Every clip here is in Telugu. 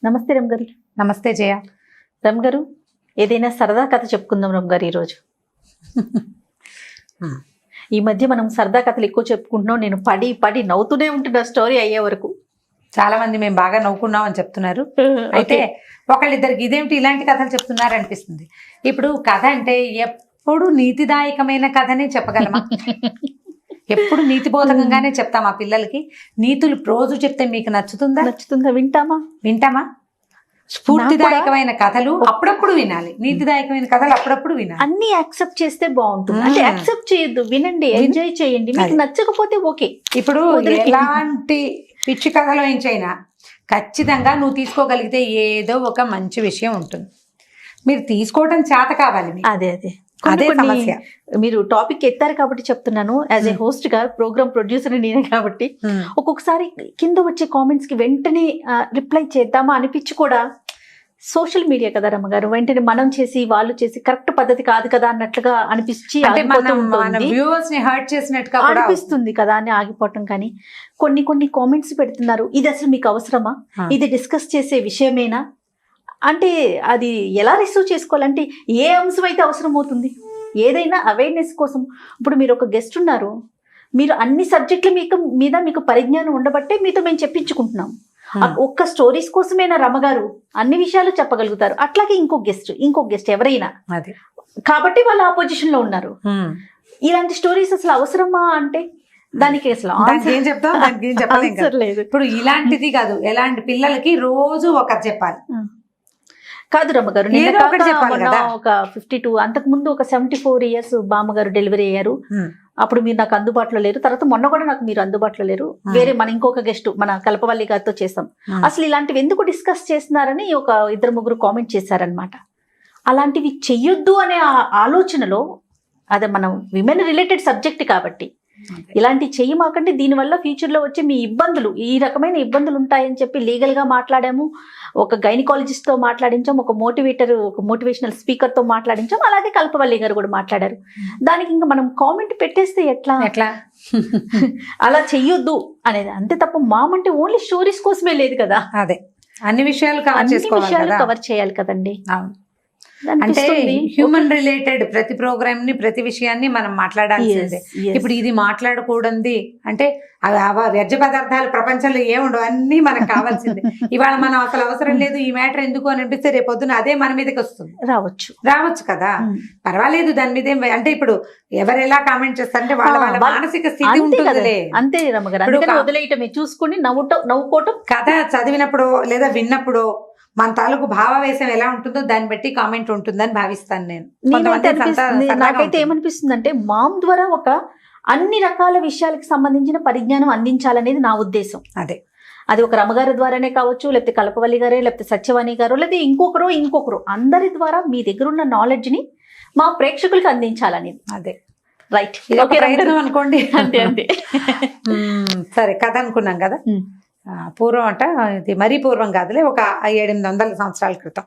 నమస్తే రమ్ గారు. నమస్తే జయ. రమ్ గారు, ఏదైనా సరదా కథ చెప్పుకుందాం రమ్ గారు ఈరోజు. ఈ మధ్య మనం సరదా కథలు ఎక్కువ చెప్పుకుంటున్నాం. నేను పడి పడి నవ్వుతూనే ఉంటున్నా స్టోరీ అయ్యే వరకు. చాలా మంది మేము బాగా నవ్వుకున్నాం అని చెప్తున్నారు. అయితే ఒకళ్ళిద్దరికి ఇదేమిటి ఇలాంటి కథలు చెప్తున్నారు అనిపిస్తుంది. ఇప్పుడు కథ అంటే ఎప్పుడు నీతిదాయకమైన కథనే చెప్పగలమా? ఎప్పుడు నీతిబోధకంగానే చెప్తాం ఆ పిల్లలకి. నీతులు రోజు చెప్తే మీకు నచ్చుతుందా? వింటామా? స్ఫూర్తిదాయకమైన కథలు అప్పుడప్పుడు వినాలి, నీతిదాయకమైన కథలు అప్పుడప్పుడు వినాలి. అన్ని యాక్సెప్ట్ చేస్తే బాగుంటుంది. అంటే యాక్సెప్ట్ చేయొద్దు, వినండి, ఎంజాయ్ చేయండి. మీకు నచ్చకపోతే ఓకే. ఇప్పుడు ఎలాంటి పిచ్చి కథలో ఎంచైనా ఖచ్చితంగా నువ్వు తీసుకోగలిగితే ఏదో ఒక మంచి విషయం ఉంటుంది. మీరు తీసుకోవటం చేత కావాలి. అదే సమస్య. మీరు టాపిక్ ఎత్తారు కాబట్టి చెప్తున్నాను. యాజ్ ఏ హోస్ట్ గా, ప్రోగ్రామ్ ప్రొడ్యూసర్ నేనే కాబట్టి ఒక్కొక్కసారి కింద వచ్చే కామెంట్స్ కి వెంటనే రిప్లై చేద్దామా అనిపించి కూడా, సోషల్ మీడియా కదా రమ్మగారు, వెంటనే మనం చేసి వాళ్ళు చేసి కరెక్ట్ పద్ధతి కాదు కదా అన్నట్లుగా అనిపించి అనిపిస్తుంది కదా అని ఆగిపోవటం. కానీ కొన్ని కామెంట్స్ పెడుతున్నారు, ఇది అసలు మీకు అవసరమా, ఇది డిస్కస్ చేసే విషయమేనా అంటే అది ఎలా రిసీవ్ చేసుకోవాలంటే ఏ అంశం అయితే అవసరం అవుతుంది. ఏదైనా అవేర్నెస్ కోసం. ఇప్పుడు మీరు ఒక గెస్ట్ ఉన్నారు, మీరు అన్ని సబ్జెక్టుల మీద మీకు పరిజ్ఞానం ఉండబట్టే మీతో మేము చెప్పించుకుంటున్నాం. ఒక్క స్టోరీస్ కోసమేనా రమ్మగారు అన్ని విషయాలు చెప్పగలుగుతారు. అట్లాగే ఇంకో గెస్ట్ ఎవరైనా కాబట్టి వాళ్ళు ఆపోజిషన్ లో ఉన్నారు. ఇలాంటి స్టోరీస్ అసలు అవసరమా అంటే దానికి అసలు ఏం చెప్తాం, దానికి ఏం చెప్పలేదు. ఇప్పుడు ఇలాంటిది కాదు, ఎలాంటి పిల్లలకి రోజు ఒకటి చెప్పాలి కాదు రమ్మగారు. ఒక 52 అంతకు ముందు ఒక 74 years బామ్మగారు డెలివరీ అయ్యారు. అప్పుడు మీరు నాకు అందుబాటులో లేరు. తర్వాత మొన్న కూడా నాకు మీరు అందుబాటులో లేరు. వేరే మన ఇంకొక గెస్ట్ మన కల్పవల్లి గారితో చేసాం. అసలు ఇలాంటివి ఎందుకు డిస్కస్ చేస్తున్నారని ఒక 2-3 కామెంట్ చేశారనమాట. అలాంటివి చెయ్యొద్దు అనే ఆలోచనలో, అదే మనం విమెన్ రిలేటెడ్ సబ్జెక్ట్ కాబట్టి ఇలాంటి చెయ్యమాకంటే దీనివల్ల ఫ్యూచర్ లో వచ్చే మీ ఇబ్బందులు, ఈ రకమైన ఇబ్బందులు ఉంటాయని చెప్పి లీగల్ గా మాట్లాడాము. ఒక గైనకాలజిస్ట్ తో మాట్లాడించాం, ఒక మోటివేషనల్ స్పీకర్ తో మాట్లాడించాం, అలాగే కల్పవల్లి గారు కూడా మాట్లాడారు. దానికి ఇంకా మనం కామెంట్ పెట్టేస్తే ఎట్లా అలా చెయ్యొద్దు అనేది అంతే తప్ప. మామంటే ఓన్లీ స్టోరీస్ కోసమే లేదు కదా, అదే అన్ని విషయాలు కవర్ చేయాలి కదండి. అంటే హ్యూమన్ రిలేటెడ్ ప్రతి ప్రోగ్రామ్ ని, ప్రతి విషయాన్ని మనం మాట్లాడాల్సిందే. ఇప్పుడు ఇది మాట్లాడకూడదు అంటే వ్యర్థ పదార్థాలు ప్రపంచంలో ఏముండవు, అన్ని మనకు కావాల్సిందే. ఇవాళ మనం అసలు అవసరం లేదు ఈ మ్యాటర్ ఎందుకు అని అనిపిస్తే రేపొద్దున అదే మన మీదకి వస్తుంది. రావచ్చు కదా, పర్వాలేదు దాని మీద ఏం. అంటే ఇప్పుడు ఎవరు ఎలా కామెంట్ చేస్తారంటే వాళ్ళ మానసిక స్థితి ఉంటుందిలే. అంతే రమ్మగారు, వదిలేయటమే, చూసుకుని నవ్వుకోవటం. కథ చదివినప్పుడు లేదా విన్నప్పుడు మన తాలూకు భావావేశం ఎలా ఉంటుందో దాన్ని బట్టి కామెంట్ ఉంటుందని భావిస్తాను నేను. నాకైతే ఏమనిపిస్తుంది అంటే మామ్ ద్వారా ఒక అన్ని రకాల విషయాలకు సంబంధించిన పరిజ్ఞానం అందించాలనేది నా ఉద్దేశం. అది ఒక రమగారి ద్వారానే కావచ్చు, లేకపోతే కల్పవల్లి గారే, లేకపోతే సత్యవాణి గారు, లేకపోతే ఇంకొకరు అందరి ద్వారా మీ దగ్గర ఉన్న నాలెడ్జ్ ని మా ప్రేక్షకులకు అందించాలనేది. రైట్, అనుకోండి. అంతే. సరే, కథ అనుకున్నాం కదా. పూర్వం అంట, ఇది మరీ పూర్వం కాదులే, ఒక 700-800 సంవత్సరాల క్రితం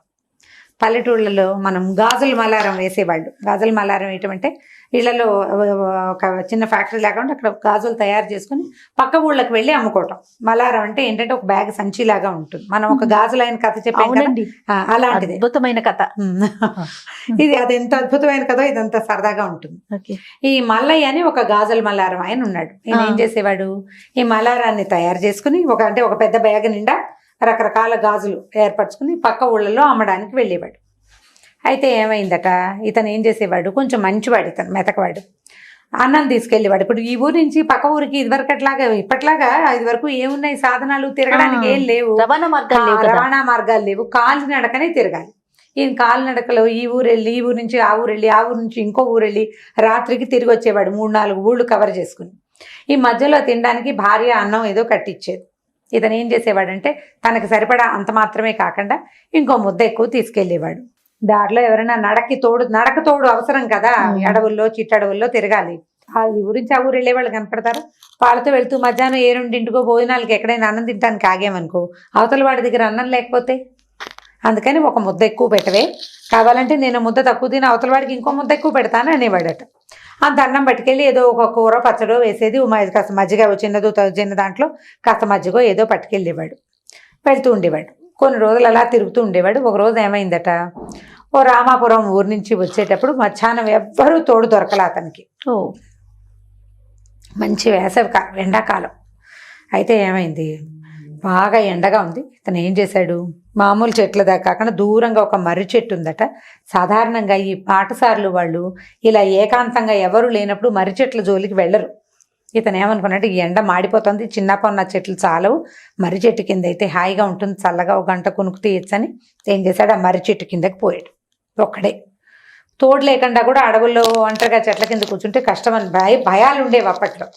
పల్లెటూళ్ళలో మనం గాజుల మలారం వేసేవాళ్ళు. గాజుల మలారం ఏంటంటే ఇళ్లలో ఒక చిన్న ఫ్యాక్టరీ లేకుండా అక్కడ గాజులు తయారు చేసుకుని పక్క ఊళ్ళకి వెళ్ళి అమ్ముకోవటం. మలారం అంటే ఏంటంటే ఒక బ్యాగ్ సంచి లాగా ఉంటుంది. మనం ఒక గాజులైన కథ చెప్పాం, అలాంటిది అద్భుతమైన కథ ఇది. అది ఎంత అద్భుతమైన కథ, ఇదంతా సరదాగా ఉంటుంది. ఈ మల్లయ్య అని ఒక గాజుల మలారం ఆయన ఉన్నాడు. ఈయన ఏం చేసేవాడు, ఈ మలారాన్ని తయారు చేసుకుని ఒక పెద్ద బ్యాగ్ నిండా రకరకాల గాజులు ఏర్పరచుకుని పక్క ఊళ్ళలో అమ్మడానికి వెళ్ళేవాడు. అయితే ఏమైందట, ఇతను ఏం చేసేవాడు, కొంచెం మంచివాడు, ఇతను మెతకవాడు. అన్నం తీసుకెళ్ళేవాడు. ఇప్పుడు ఈ ఊరి నుంచి పక్క ఊరికి ఇప్పట్లాగా ఇది వరకు ఏమున్నాయి సాధనాలు, తిరగడానికి ఏం లేవు, రవాణా మార్గాలు లేవు, కాలినడకనే తిరగాలి. ఈయన కాలినడకలో ఈ ఊరు నుంచి ఆ ఊరు వెళ్ళి, ఆ ఊరు నుంచి ఇంకో ఊరు వెళ్ళి రాత్రికి తిరిగి వచ్చేవాడు. 3-4 ఊళ్ళు కవర్ చేసుకుని. ఈ మధ్యలో తినడానికి భార్య అన్నం ఏదో కట్టించేది. ఇతను ఏం చేసేవాడంటే తనకి సరిపడా అంత మాత్రమే కాకుండా ఇంకో ముద్ద ఎక్కువ తీసుకెళ్లేవాడు. దారిలో ఎవరైనా నడక తోడు అవసరం కదా, అడవుల్లో చిట్టడవుల్లో తిరగాలి. ఈ ఊరించి ఆ ఊరు వెళ్ళే వాళ్ళు కనపడతారు. వాళ్ళతో వెళ్తూ మధ్యాహ్నం 7-2 భోజనాలకి ఎక్కడైనా అన్నం తినడానికి ఆగామనుకో, అవతల వాడి దగ్గర అన్నం లేకపోతే, అందుకని ఒక ముద్ద ఎక్కువ పెట్టవే, కావాలంటే నేను ముద్ద తక్కువ తిని అవతల వాడికి ఇంకో ముద్ద ఎక్కువ పెడతాను అనేవాడట. అంత అన్నం పట్టుకెళ్ళి ఏదో ఒక కూర పచ్చడో వేసేది, కాస్త మజ్జిగ చిన్న దాంట్లో కాస్త మజ్జిగో ఏదో పట్టుకెళ్ళేవాడు. వెళ్తూ ఉండేవాడు. కొన్ని రోజులు అలా తిరుగుతూ ఉండేవాడు. ఒక రోజు ఏమైందట, ఓ రామాపురం ఊరు నుంచి వచ్చేటప్పుడు మధ్యాహ్నం ఎవ్వరూ తోడు దొరకలే అతనికి. మంచి ఎండాకాలం. అయితే ఏమైంది, బాగా ఎండగా ఉంది. ఇతను ఏం చేశాడు, మామూలు చెట్ల దాకా కాకుండా దూరంగా ఒక మర్రి చెట్టు ఉందట. సాధారణంగా ఈ పాటసారులు వాళ్ళు ఇలా ఏకాంతంగా ఎవరు లేనప్పుడు మర్రి చెట్ల జోలికి వెళ్ళరు. ఇతను ఏమనుకున్నాడు, ఈ ఎండ మాడిపోతుంది, చిన్నపన్న చెట్లు చాలవు, మర్రి చెట్టు కింద అయితే హాయిగా ఉంటుంది, చల్లగా ఒక గంట కొనుక్కు తీయచ్చని ఏం చేశాడు, ఆ మర్రి చెట్టు కిందకి పోయాడు. ఒక్కడే, తోడు లేకుండా కూడా అడవుల్లో ఒంటరిగా చెట్ల కింద కూర్చుంటే కష్టం అని భయాలు ఉండేవి అప్పట్లో.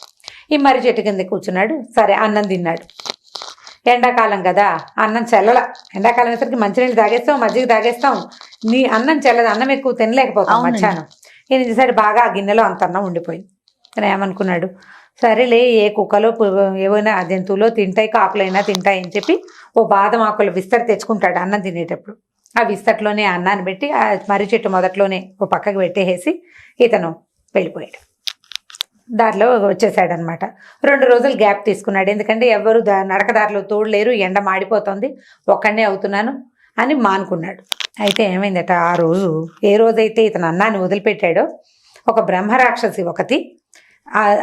ఈ మర్రి చెట్టు కింద కూర్చున్నాడు. సరే, అన్నం తిన్నాడు. ఎండాకాలం కదా, అన్నం చెల్లల. ఎండాకాలం వేసరికి మంచినీళ్ళు తాగేస్తాం, మజ్జిగ తాగేస్తాం, నీ అన్నం చెల్లదు, అన్నం ఎక్కువ తినలేకపోతాం మధ్యాహ్నం. ఈయన చేశాడు, బాగా ఆ గిన్నెలో అంత అన్నం ఉండిపోయింది. తను ఏమనుకున్నాడు, సరేలే ఏ కుక్కలో ఏవైనా జంతువులో తింటాయి, కాకులైనా తింటాయి అని చెప్పి ఓ బాదం ఆకుల విస్తరి తెచ్చుకుంటాడు అన్నం తినేటప్పుడు. ఆ విస్తట్లోనే అన్నాన్ని పెట్టి ఆ మర్రి చెట్టు మొదట్లోనే ఓ పక్కకు పెట్టేసి ఇతను వెళ్ళిపోయాడు. దారిలో వచ్చేసాడనమాట. 2 రోజులు గ్యాప్ తీసుకున్నాడు. ఎందుకంటే ఎవరు నడకదారిలో తోడలేరు, ఎండ మాడిపోతుంది, ఒక్కడనే అవుతున్నాను అని మానుకున్నాడు. అయితే ఏమైందట, ఆ రోజు ఏ రోజైతే ఇతను అన్నాన్ని వదిలిపెట్టాడో ఒక బ్రహ్మరాక్షసి ఒకటి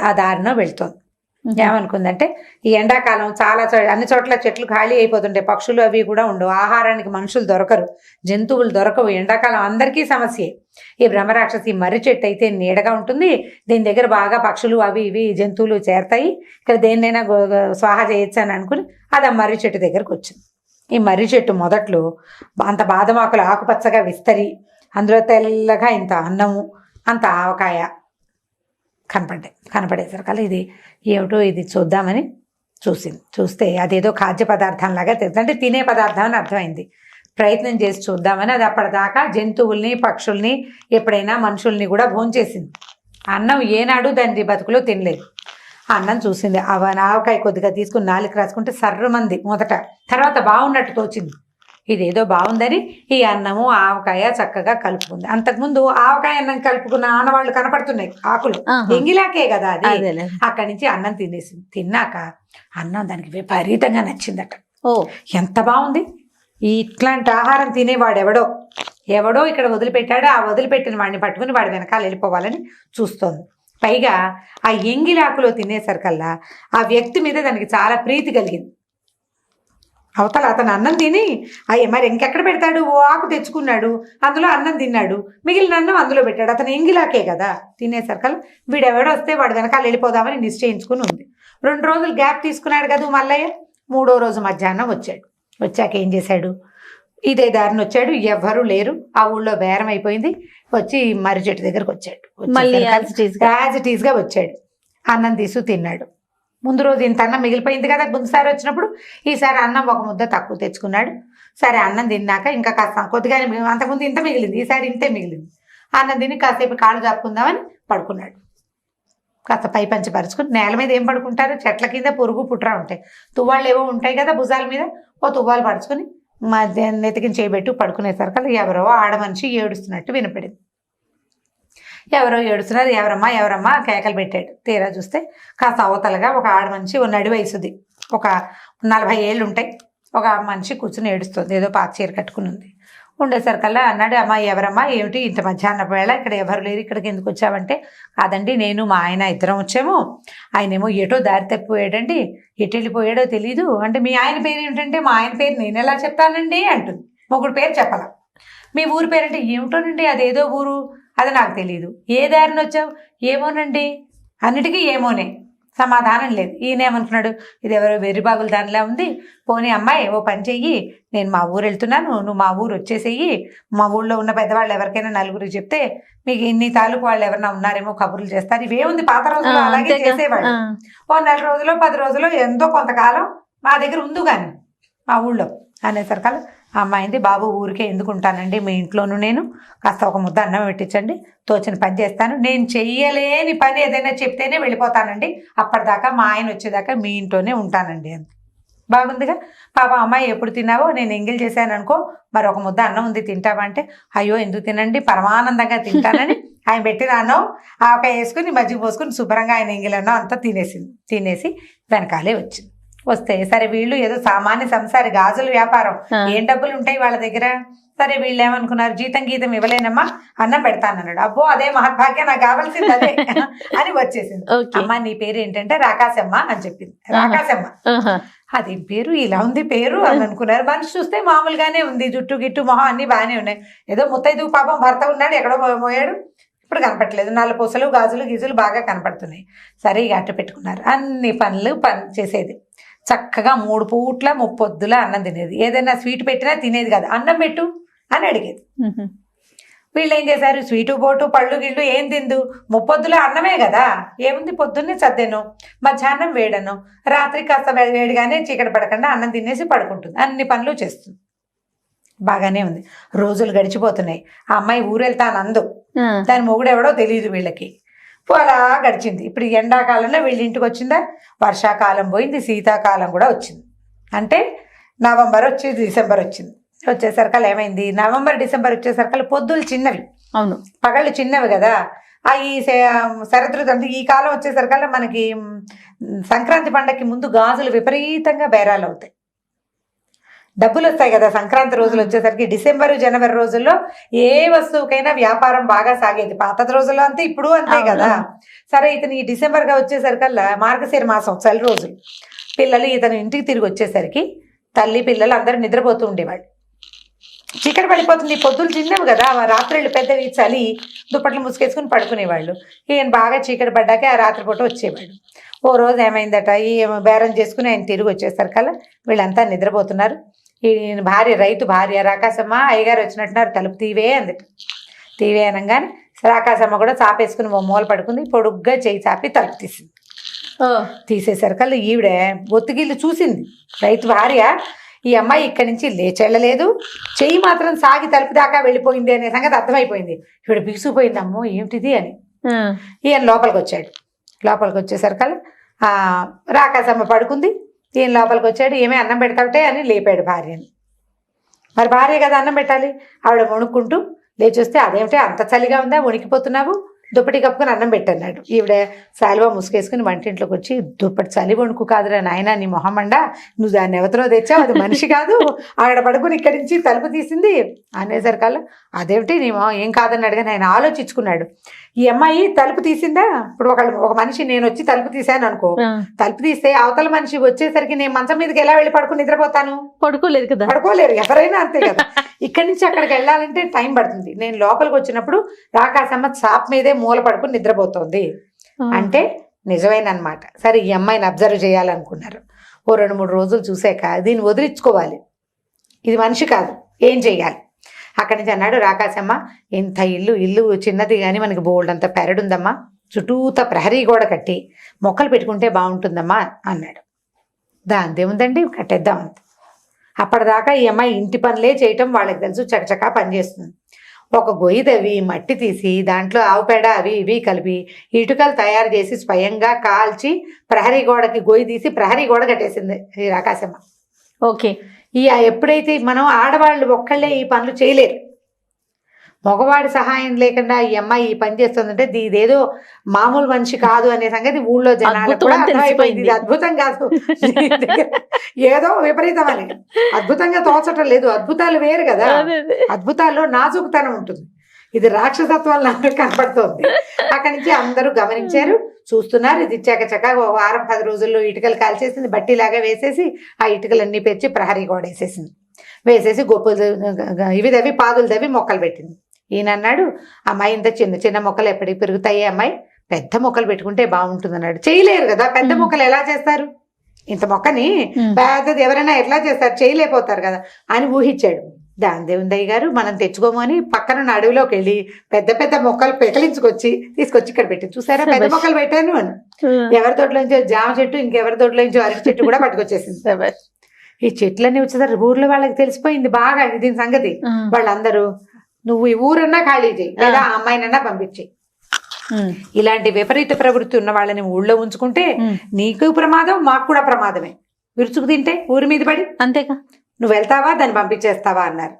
ఆ దారిలో వెళ్తోంది. ఏమనుకుందంటే, ఈ ఎండాకాలం చాలా అన్ని చోట్ల చెట్లు ఖాళీ అయిపోతుంటాయి, పక్షులు అవి కూడా ఉండవు, ఆహారానికి మనుషులు దొరకరు, జంతువులు దొరకవు, ఎండాకాలం అందరికీ సమస్యే. ఈ బ్రహ్మరాక్షసి మర్రి చెట్టు అయితే నీడగా ఉంటుంది, దీని దగ్గర బాగా పక్షులు అవి ఇవి జంతువులు చేరతాయి, ఇక్కడ దేన్నైనా స్వాహ చేయొచ్చు అని అనుకుని అది ఆ మర్రి చెట్టు దగ్గరకు వచ్చింది. ఈ మర్రి చెట్టు మొదట్లో అంత బాదమాకులు ఆకుపచ్చగా విస్తరి, అందులో తెల్లగా ఇంత అన్నము, అంత ఆవకాయ కనపడేసరికల్లా ఇది ఏమిటో ఇది చూద్దామని చూస్తే అదేదో ఖాద్య పదార్థంలాగా తెలుసు, అంటే తినే పదార్థం అని అర్థమైంది. ప్రయత్నం చేసి చూద్దామని అది అప్పటిదాకా జంతువుల్ని పక్షుల్ని ఎప్పుడైనా మనుషుల్ని కూడా భోంచేసింది. అన్నం ఏనాడు దాని బతుకులో తినలేదు. అన్నం చూసింది, ఆవకాయ కొద్దిగా తీసుకుని నాలుగు రాసుకుంటే సర్రమంది మొదట, తర్వాత బాగున్నట్టు తోచింది. ఇదేదో బాగుందని ఈ అన్నము ఆవకాయ చక్కగా కలుపుకుంది. అంతకుముందు ఆవకాయ అన్నం కలుపుకున్న ఆనవాళ్ళు కనపడుతున్నాయి, ఆకులు ఎంగిలాకే కదా అది. అక్కడి నుంచి అన్నం తినేసింది. తిన్నాక అన్నం దానికి విపరీతంగా నచ్చిందట. ఎంత బాగుంది, ఇట్లాంటి ఆహారం తినేవాడు ఎవడో ఇక్కడ వదిలిపెట్టాడు, ఆ వదిలిపెట్టిన వాడిని పట్టుకుని వాడి వెనకాల వెళ్ళిపోవాలని చూస్తోంది. పైగా ఆ ఎంగిలాకులో తినేసరికల్లా ఆ వ్యక్తి మీద దానికి చాలా ప్రీతి కలిగింది. అవతల అతను అన్నం తిని మరి ఇంకెక్కడ పెడతాడు, ఓ ఆకు తెచ్చుకున్నాడు, అందులో అన్నం తిన్నాడు, మిగిలిన అన్నం అందులో పెట్టాడు. అతను ఎంగిలాకే కదా తినేసరికల్లా వీడెవడో వస్తే వాడు వెనకాల వెళ్ళిపోదామని నిశ్చయించుకుని ఉంది. 2 రోజులు గ్యాప్ తీసుకున్నాడు కదా మల్లయ్య. 3వ రోజు మధ్యాహ్నం వచ్చాడు. వచ్చాక ఏం చేశాడు, ఇదే దారిని వచ్చాడు, ఎవ్వరూ లేరు, ఆ ఊళ్ళో బేరం అయిపోయింది. వచ్చి మర్రి చెట్టు దగ్గరకు వచ్చాడు. యాజ్ ఇట్ ఈస్గా వచ్చాడు. అన్నం తీసు తిన్నాడు. ముందు రోజు ఇంత అన్నం మిగిలిపోయింది కదా ముందుసారి వచ్చినప్పుడు, ఈసారి అన్నం ఒక ముద్ద తక్కువ తెచ్చుకున్నాడు. సరే, అన్నం తిన్నాక ఇంకా కాస్త కొద్దిగా, అంతకుముందు ఇంత మిగిలింది, ఈసారి ఇంతే మిగిలింది. అన్నం తిని కాసేపు కాళ్ళు చాపుకుందామని పడుకున్నాడు. కాస్త పై పంచి పరుచుకుని, నేల మీద ఏం పడుకుంటారు, చెట్ల కింద పురుగు పుట్రా ఉంటాయి, తువ్వాళ్ళు ఏవో ఉంటాయి కదా భుజాల మీద, ఓ తువ్వాలు పరుచుకుని నెతికిని చేయబెట్టు పడుకునేసరికి ఎవరో ఆడ మనిషి ఏడుస్తున్నట్టు వినపడింది. ఎవరో ఏడుస్తున్నారు, ఎవరమ్మా కేకలు పెట్టాడు. తీరా చూస్తే కాస్త అవతలగా ఒక ఆడ మనిషి, ఓ నడి వయసుది, ఒక 40 ఏళ్ళు ఉంటాయి, ఒక మనిషి కూర్చుని ఏడుస్తుంది, ఏదో పాత చీర కట్టుకుని ఉంది. ఉండేసరికల్లా అన్నాడు, అమ్మా ఎవరమ్మా, ఏమిటి ఇంత మధ్యాహ్నం వేళ ఇక్కడ ఎవరు లేరు, ఇక్కడికి ఎందుకు వచ్చావంటే, కాదండి నేను మా ఆయన ఇద్దరం వచ్చాము, ఆయనేమో ఎటో దారి తప్పిపోయాడండి, ఎటు వెళ్ళిపోయాడో తెలీదు అంటే, మీ ఆయన పేరు ఏమిటంటే, మా ఆయన పేరు నేను ఎలా చెప్తానండి అంటుంది. మొగుడు పేరు చెప్పాల. మీ ఊరు పేరంటే, ఏమిటోనండి అదేదో ఊరు, అది నాకు తెలియదు. ఏ దారిని వచ్చావు, ఏమోనండి, అన్నిటికీ ఏమోనే, సమాధానం లేదు. ఈయనేమనుకున్నాడు, ఇది ఎవరో వెర్రిబాగుల దానిలా ఉంది, పోనీ అమ్మాయి ఓ పని చెయ్యి, నేను మా ఊరు వెళ్తున్నాను, నువ్వు మా ఊరు వచ్చేసేయి, మా ఊళ్ళో ఉన్న పెద్దవాళ్ళు ఎవరికైనా నలుగురికి చెప్తే మీకు ఇన్ని తాలూకు వాళ్ళు ఎవరైనా ఉన్నారేమో కబుర్లు చేస్తారు. ఇవేముంది, పాత రోజుల్లో అలాగే చేసేవాళ్ళు. ఓ 4 రోజులో 10 రోజులో ఎంతో కొంతకాలం మా దగ్గర ఉందు కానీ మా ఊళ్ళో అనేసరికల్లా అమ్మాయింది, బాబు ఊరికే ఎందుకుంటానండి, మీ ఇంట్లోనూ నేను కాస్త ఒక ముద్ద అన్నం పెట్టించండి, తోచిన పని చేస్తాను, నేను చెయ్యలేని పని ఏదైనా చెప్తేనే వెళ్ళిపోతానండి, అప్పటిదాకా మా ఆయన వచ్చేదాకా మీ ఇంట్లోనే ఉంటానండి అని. బాగుందిగా. పాప అమ్మాయి ఎప్పుడు తిన్నావో, నేను ఎంగిల్ చేశాను అనుకో, మరి ఒక ముద్ద అన్నం ఉంది తింటావా అంటే, అయ్యో ఎందుకు తినండి, పరమానందంగా తింటానని ఆయన పెట్టిన అన్నం ఆవకాయ వేసుకుని మజ్జిగ పోసుకుని శుభ్రంగా ఆయన ఎంగిల్ అన్నం అంతా తినేసి వెనకాలే వచ్చింది. వస్తే సరే వీళ్ళు ఏదో సామాన్య సంసారి గాజుల వ్యాపారం, ఏం డబ్బులు ఉంటాయి వాళ్ళ దగ్గర. సరే వీళ్ళు ఏమనుకున్నారు, జీతం గీతం ఇవ్వలేనమ్మా, అన్నం పెడతానన్నాడు. అబ్బో అదే మహద్భాగ్యం, నాకు కావాల్సింది అదే అని వచ్చేసింది. అమ్మ నీ పేరు ఏంటంటే రాకాశమ్మ అని చెప్పింది. రాకాశమ్మ, అదేం పేరు ఇలా ఉంది పేరు అని అనుకున్నారు. మనిషి చూస్తే మామూలుగానే ఉంది, జుట్టు గిట్టు మొహం అన్ని బాగానే ఉన్నాయి. ఏదో ముత్తైదు పాపం భర్త ఉన్నాడు, ఎక్కడో పోయాడు, ఇప్పుడు కనపట్లేదు. నల్ల పూసలు గాజులు గీజులు బాగా కనపడుతున్నాయి. సరే ఇక అట్ట పెట్టుకున్నారు. అన్ని పనులు చేసేది. చక్కగా 3 పూట్ల 3 పొద్దుల అన్నం తినేది. ఏదైనా స్వీట్ పెట్టినా తినేది కాదు, అన్నం పెట్టు అని అడిగేది. వీళ్ళు ఏం చేశారు, స్వీటు బోటు పళ్ళు గిళ్ళు ఏం తిందు, 3 పొద్దుల అన్నమే కదా, ఏముంది పొద్దున్నే చద్దెను, మధ్యాహ్నం వేడను, రాత్రి కాస్త వేడిగానే చీకటి పడకుండా అన్నం తినేసి పడుకుంటుంది. అన్ని పనులు చేస్తుంది. బాగానే ఉంది. రోజులు గడిచిపోతున్నాయి. ఆ అమ్మాయి ఊరెళ్తానందు, దాని మొగుడు ఎవడో తెలియదు వీళ్ళకి. అలా గడిచింది. ఇప్పుడు ఎండాకాలంలో వీళ్ళ ఇంటికి వచ్చిందా, వర్షాకాలం పోయింది, శీతాకాలం కూడా వచ్చింది. అంటే నవంబర్ వచ్చింది, డిసెంబర్ వచ్చింది. వచ్చేసరికల్ ఏమైంది, నవంబర్ డిసెంబర్ వచ్చేసరికల్ పొద్దులు చిన్నవి, అవును పగళ్ళు చిన్నవి కదా. ఈ శరదృతు అంటే ఈ కాలం వచ్చేసరికల్లా మనకి సంక్రాంతి పండగకి ముందు గాజులు విపరీతంగా బేరాలు అవుతాయి, డబ్బులు వస్తాయి కదా. సంక్రాంతి రోజులు వచ్చేసరికి డిసెంబరు జనవరి రోజుల్లో ఏ వస్తువుకైనా వ్యాపారం బాగా సాగేది. పాత రోజుల్లో అంతే, ఇప్పుడు అంతే కదా. సరే ఇతను ఈ డిసెంబర్గా వచ్చేసరికల్లా మార్గశిర మాసం చలి రోజులు, పిల్లలు ఇతను ఇంటికి తిరిగి వచ్చేసరికి తల్లి పిల్లలు అందరూ నిద్రపోతూ ఉండేవాళ్ళు. చీకటి పడిపోతుంది, పొద్దులు చిన్నవి కదా, రాత్రిళ్ళు పెద్దవి, చలి, దుప్పట్లు ముసుకేసుకుని పడుకునేవాళ్ళు. ఈయన బాగా చీకటి పడ్డాకే ఆ రాత్రిపూట వచ్చేవాళ్ళు. ఓ రోజు ఏమైందట, ఈ బేరం చేసుకుని ఆయన తిరిగి వచ్చేసరికల్లా వీళ్ళంతా నిద్రపోతున్నారు. ఈయన భార్య, రైతు భార్య రాకాశమ్మ, అయ్యగారు వచ్చినట్టున్నారు, తలుపు తీవే అందుకు. తీవే అనగానే రాకాశమ్మ కూడా చాపేసుకుని మూల పడుకుంది. పొడుగ్గా చేయి చాపి తలుపు తీసింది. తీసేసరికల్లా ఈవిడ ఒత్తిగిల్లు చూసింది. రైతు భార్య, ఈ అమ్మాయి ఇక్కడి నుంచి లేచెళ్ళలేదు, చెయ్యి మాత్రం సాగి తలుపు దాకా వెళ్ళిపోయింది అనే సంగతి అర్థమైపోయింది. ఈవిడ బిగుసిపోయింది, అమ్మో ఏమిటిది అని. ఈయన లోపలికి వచ్చాడు. లోపలికి వచ్చేసరికల్లా రాకాశమ్మ పడుకుంది. ఈయన లోపలికి వచ్చాడు. ఏమే అన్నం పెడతావుటే అని లేపాడు భార్యని. మరి భార్య కదా అన్నం పెట్టాలి. ఆవిడ వణుక్కుంటూ లేచొస్తే, అదేమిటే అంత చలిగా ఉందా, వణికిపోతున్నావు, దుప్పటి కప్పుకొని అన్నం పెట్టన్నాడు. ఈవిడ శాలువా ముసుకేసుకుని వంటింట్లోకి వచ్చి, దుప్పటి చలి వణుకు కాదురా నాయన నీ మొహమండా, నువ్వు దాన్ని ఎవరితో తెచ్చావు, అది మనిషి కాదు, ఆవిడ పడుకుని ఇక్కడి నుంచి తలుపు తీసింది అనేసరికల్లా, అదేమిటి నీ ఏం కాదన్నాడు. కానీ ఆయన ఆలోచించుకున్నాడు, ఈ అమ్మాయి తలుపు తీసిందా, ఇప్పుడు ఒక మనిషి నేను వచ్చి తలుపు తీసాను అనుకో, తలుపు తీస్తే అవతల మనిషి వచ్చేసరికి నేను మంచం మీదకి ఎలా వెళ్ళి పడుకుని నిద్రపోతాను, పడుకోలేరు కదా, పడుకోలేరు, ఎవరైనా అంతే కదా. ఇక్కడి నుంచి అక్కడికి వెళ్ళాలంటే టైం పడుతుంది. నేను లోపలికి వచ్చినప్పుడు రాకాశమ్మ చాప్ మీదే మూల పడుకుని నిద్రపోతుంది అంటే నిజమేనమాట. సరే ఈ అమ్మాయిని అబ్జర్వ్ చేయాలనుకున్నారు. ఓ 2-3 రోజులు చూసాక దీన్ని వదిలించుకోవాలి, ఇది మనిషి కాదు, ఏం చెయ్యాలి. అక్కడి నుంచి అన్నాడు, రాకాశమ్మ ఇంత ఇల్లు చిన్నది కానీ మనకి బోల్డ్ అంత పెరడుందమ్మా, చుట్టూత ప్రహరీ గోడ కట్టి మొక్కలు పెట్టుకుంటే బాగుంటుందమ్మా అన్నాడు. దాందేముందండి, కట్టేద్దామంత. అప్పటిదాకా ఈ అమ్మాయి ఇంటి పనులే చేయటం వాళ్ళకి తెలుసు, చకచకా పనిచేస్తుంది. ఒక గొయ్యి తవ్వి మట్టి తీసి దాంట్లో ఆవు పేడ అవి ఇవి కలిపి ఇటుకలు తయారు చేసి స్వయంగా కాల్చి ప్రహరీ గోడకి గొయ్యి తీసి ప్రహరీ గోడ కట్టేసింది ఈ రాకాశమ్మ. ఓకే, ఎప్పుడైతే మనం ఆడవాళ్ళు ఒక్కళ్ళే ఈ పనులు చేయలేరు, మగవాడి సహాయం లేకుండా ఈ అమ్మాయి ఈ పని చేస్తుందంటే ఇదేదో మామూలు మనిషి కాదు అనే సంగతి ఊళ్ళో జనాలకు కూడా అర్థమైపోయింది. ఇది అద్భుతం కాదు, ఏదో విపరీతం అని. అద్భుతంగా తోచటం లేదు, అద్భుతాలు వేరు కదా, అద్భుతాల్లో నాజుకుతనం ఉంటుంది, ఇది రాక్షసత్వం నాకు కనపడుతోంది. అక్కడి నుంచి అందరూ గమనించారు, చూస్తున్నారు. ఇది చకచక 1-10 రోజుల్లో ఇటుకలు కాల్చేసింది, బట్టిలాగా వేసేసి ఆ ఇటుకలన్నీ పెంచి ప్రహరీ గోడ వేసేసి గొప్పలు ఇవి దవి పాదులు దవి మొక్కలు పెట్టింది. ఈయన అన్నాడు, అమ్మాయి ఇంత చిన్న చిన్న మొక్కలు ఎప్పటికి పెరుగుతాయి, అమ్మాయి పెద్ద మొక్కలు పెట్టుకుంటే బాగుంటుంది అన్నాడు. చేయలేరు కదా, పెద్ద మొక్కలు ఎలా చేస్తారు, ఇంత మొక్కని పెద్దది ఎవరైనా ఎట్లా చేస్తారు, చేయలేకపోతారు కదా అని ఊహించాడు. దాందేవుందయ్య గారు మనం తెచ్చుకోమని పక్కన అడవిలోకి వెళ్ళి పెద్ద పెద్ద మొక్కలు తీసుకొచ్చి ఇక్కడ పెట్టి, చూసారా పెద్ద మొక్కలు పెట్టాను అని. ఎవరి తోటలోంచో జామ చెట్టు, ఇంకెవరి తోటలోంచో అరటి చెట్టు కూడా పట్టుకొచ్చేసింది. ఈ చెట్లన్నీ వచ్చేసరికి ఊర్లో వాళ్ళకి తెలిసిపోయింది బాగా దీని సంగతి. వాళ్ళందరూ నువ్వు ఈ ఊరన్నా ఖాళీ చేయి, లేదా ఆ అమ్మాయినన్నా పంపించేయి, ఇలాంటి విపరీత ప్రవృత్తి ఉన్న వాళ్ళని ఊళ్ళో ఉంచుకుంటే నీకు ప్రమాదం, మాకు కూడా ప్రమాదమే. విరుచుకు తింటే ఊరి మీద పడి, అంతేగా, నువ్వు వెళ్తావా దాన్ని పంపించేస్తావా అన్నారు.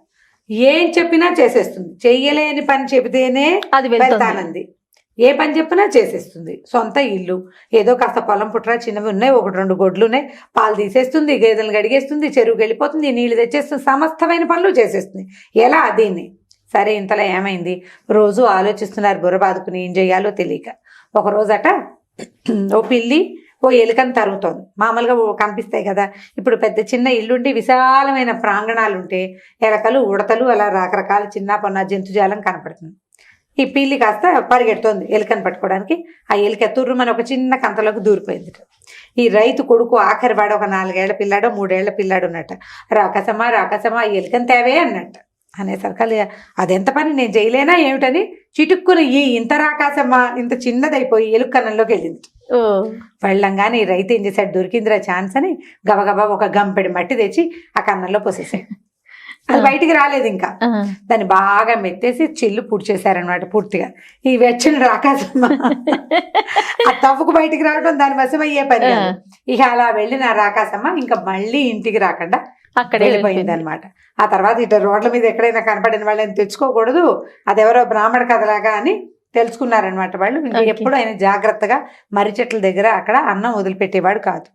ఏం చెప్పినా చేసేస్తుంది, చెయ్యలేని పని చెబితేనే అది వెళ్తానంది. ఏ పని చెప్పినా చేసేస్తుంది. సొంత ఇల్లు, ఏదో కాస్త పొలం పుట్రా చిన్నవి ఉన్నాయి, 1-2 గొడ్లు ఉన్నాయి, పాలు తీసేస్తుంది, గేదెలు గడిగేస్తుంది, చెరువుకి వెళ్ళిపోతుంది, నీళ్లు తెచ్చేస్తుంది, సమస్తమైన పనులు చేసేస్తుంది. ఎలా దీన్ని? సరే ఇంతలో ఏమైంది, రోజు ఆలోచిస్తున్నారు బుర్ర బాదుకుని ఏం చేయాలో తెలియక. ఒక రోజట ఓ పిల్లి ఓ ఎలుకని తరుగుతోంది. మామూలుగా కనిపిస్తాయి కదా, ఇప్పుడు పెద్ద చిన్న ఇల్లుండి విశాలమైన ప్రాంగణాలు ఉంటే ఎలకలు, ఉడతలు అలా రకరకాల చిన్న పొన్న జంతుజాలం కనపడుతుంది. ఈ పిల్లి కాస్త పరిగెడుతోంది ఎలుకని పట్టుకోవడానికి. ఆ ఎలుక తుర్రుమని ఒక చిన్న కంతలోకి దూరిపోయింది. ఈ రైతు కొడుకు ఆఖరి వాడు ఒక 4 ఏళ్ల పిల్లాడో 3 ఏళ్ల పిల్లాడు ఉన్నట్ట. రాకసమా రాకసమా ఎలుకని తేవే అన్నట్ట. అనేసరికి అదెంత పని, నేను చేయలేనా ఏమిటని చిటుక్కుని ఇంత రాకాసమ్మా ఇంత చిన్నదైపోయి ఎలుక కన్నంలోకి వెళ్ళింది. వెళ్ళంగానే ఈ రైతు ఏం చేశాడు, దొరికిందిరా ఛాన్స్ అని గబగబా ఒక గంపెడి మట్టి తెచ్చి ఆ కన్నంలో పోసేసాడు. అది బయటికి రాలేదు ఇంకా. దాన్ని బాగా మెత్తేసి చిల్లు పూడ్చేశారనమాట పూర్తిగా. ఈ వెచ్చని రాకాసమ్మ ఆ తవ్వుకు బయటికి రావడం దాని వశం అయ్యే పని కాదు. ఇక అలా వెళ్ళిన రాకాసమ్మ ఇంకా మళ్ళీ ఇంటికి రాకుండా అక్కడ వెళ్ళిపోయింది అనమాట. ఆ తర్వాత ఇటు రోడ్ల మీద ఎక్కడైనా కనపడిన వాళ్ళని తెచ్చుకోకూడదు, అదెవరో బ్రాహ్మణ కథలాగా అని తెలుసుకున్నారనమాట వాళ్ళు. ఇంకా ఎప్పుడు ఆయన జాగ్రత్తగా మర్రి చెట్ల దగ్గర అక్కడ అన్నం వదిలిపెట్టేవాడు కాదు.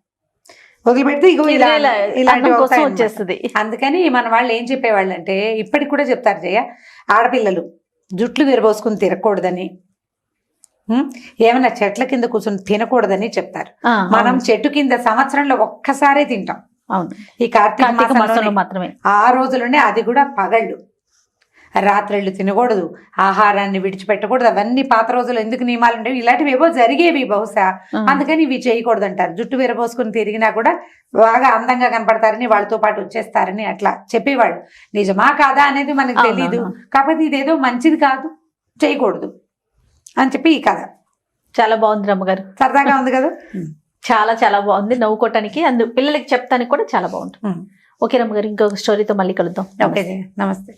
వదిలిపెడితే ఇగో ఇలాంటి వచ్చేస్తుంది. అందుకని మన వాళ్ళు ఏం చెప్పేవాళ్ళు అంటే, ఇప్పటికి కూడా చెప్తారు జయ, ఆడపిల్లలు జుట్లు విరబోసుకుని తిరగకూడదని, ఏమైనా చెట్ల కింద కూర్చొని తినకూడదని చెప్తారు. మనం చెట్టు కింద సంవత్సరంలో ఒక్కసారే తింటాం. అవును, ఈ కార్తీక మాసంలో మాత్రమే. ఆ రోజులోనే, అది కూడా పగళ్ళు. రాత్రిళ్ళు తినకూడదు, ఆహారాన్ని విడిచిపెట్టకూడదు. అవన్నీ పాత రోజులు ఎందుకు నియమాలు ఉండేవి, ఇలాంటివి ఏవో జరిగేవి బహుశా, అందుకని ఇవి చేయకూడదు అంటారు. జుట్టు విరబోసుకుని తిరిగినా కూడా బాగా అందంగా కనపడతారని, వాళ్ళతో పాటు వచ్చేస్తారని అట్లా చెప్పేవాళ్ళు. నిజమా కాదా అనేది మనకు తెలీదు, కాకపోతే ఇదేదో మంచిది కాదు, చేయకూడదు అని చెప్పి ఈ కథ. చాలా బాగుంది రమ్మగారు, సరదాగా ఉంది కదా. చాలా చాలా బాగుంది, నవ్వుకోవటానికి, పిల్లలకి చెప్తానికి కూడా చాలా బాగుంటుంది. ఓకే రమ్మగారు, ఇంకొక స్టోరీతో మళ్ళీ కలుద్దాం. ఓకే, నమస్తే.